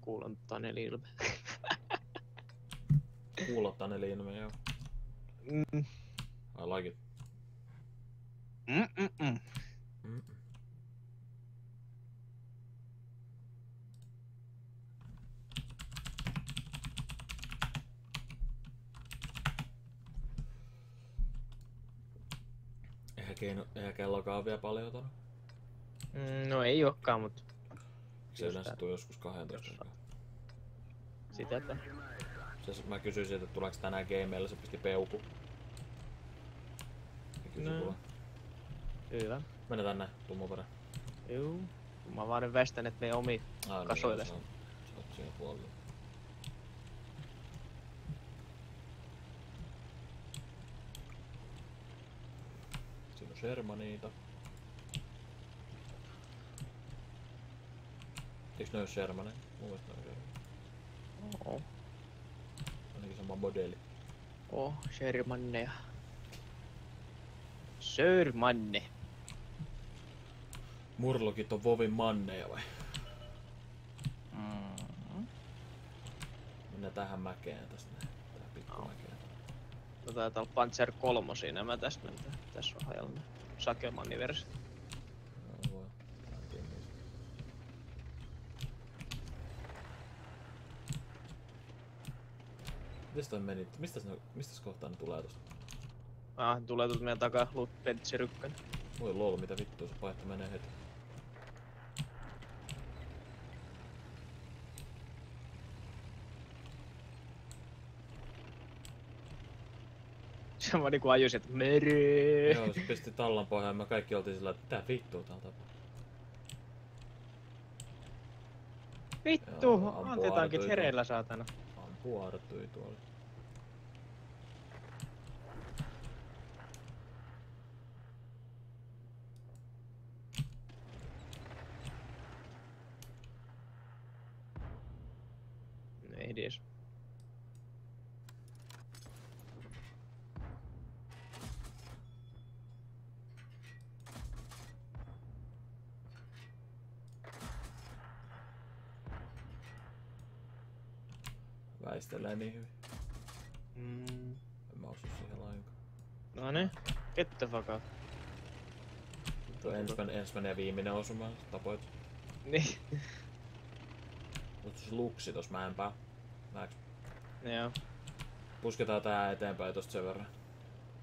Kuulan Taneli ilme. Kuulla Taneli ilme, joo. I like it. Eihän kellokaan vielä paljon otanut. No ei ookaan, mut... Se yleensä tuu joskus 12 aikaa. Sitäpä. Mä kysyisin, että tuleeks tänään gameilla, se pisti peukku. No. Hyvä. Mennä tänne, tummo perä. Juu. Mä vaan nyt västän, et mene omi kasoille. Sä oot siinä puolella. Siinä on Shermaniita. Eiks noi oo Shermaneja? Mun mielestä noi on Shermaneja. Oo. Ainakin sama modeli. Shermanneja. Sörmanne. Murlokit on Vovin manneja vai? Mennään tähän mäkeen tästä näin. Tää pikku mäkeen. No taitaa olla Panzer 3 siinä, mä tästä mennään. Tässä on hajalla Sakemanni versio. No voi. Mites toi meni? Mistäs kohtaa ne tulee tosta? Tulee tuolta meidän takaa Pentsi 1. Voi lol, mitä vittua se paihto menee heti. Se vaan niinku ajusi, että meree. Joo, se pisti tallan pohjaan ja me kaikki oltiin sillä, että mitä vittua täällä tapahtuu. Vittu, antetaankin hereillä saatana. Ampuu artui tuolla. No ei edes. Väistellään niin hyvin. En mä osu siihen lainkaan. No ne, get the fuck out. Tuo ensimmäinen ja viimeinen osuma, tapoit. Niin. Mut se luksi tos mäenpää. Näeks? Joo. Pusketaan tää eteenpäin tosta sen verran.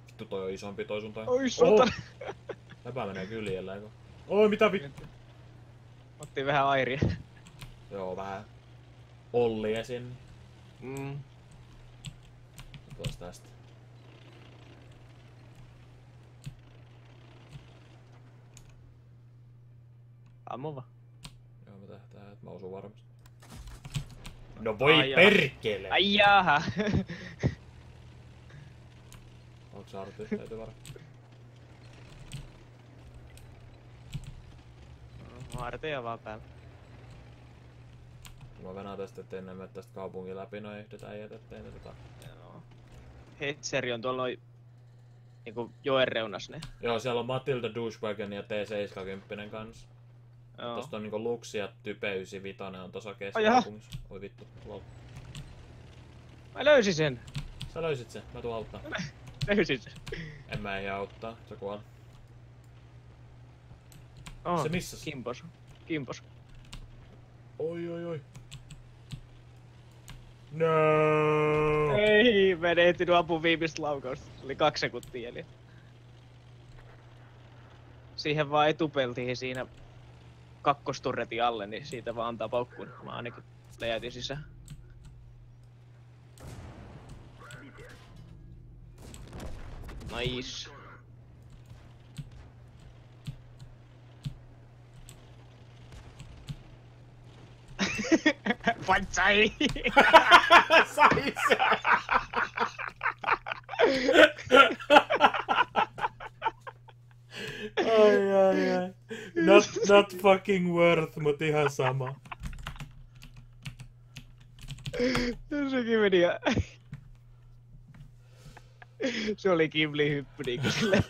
Vittu toi on isompi toi sun toi. Oi satana! Läpää menee kyljellä, eikö? Oi mitä vittu! Otti vähän airia. Joo, vähän Ollia sinne. Tuos tästä. Ammu vaan. Joo, mä tähtään, että mä osun varmasti. No voi perkele! Ai jaha! Onks arti? Täytyy varo. Arteja vaan päällä. Mä venään tästä, ettei ne mene tästä kaupungin läpi noin yhdet äijät, ettei ne Joo. Hetseri on tuolla noin niinku joen reunas ne. Joo, siellä on Matilda Douchewagon ja T70 kanssa. Joo. Tosta on niinku Lux ja Type 95 on tossa keskikaupungissa. Oi vittu, lol. Mä löysin sen! Sä löysit sen, mä tuun auttaa. Löysin sen. En mä ehdi auttaa, se kuoli. Se missas? Kimpos. Oi. No. Ei, mä en ehtinyt ampua viimeistä laukausta. Se oli 2 sekuntia jäljellä. Siihen vaan etupeltiin siinä kakkosturretin alle, niin siitä vaan antaa paukkuun. Mä ainakin läjätin sisään. Nice. Patsai! Sai se! Ai. Not fucking worth, mut ihan sama. Sekin meni ja... Se oli Kimli hyppy niinku silleen.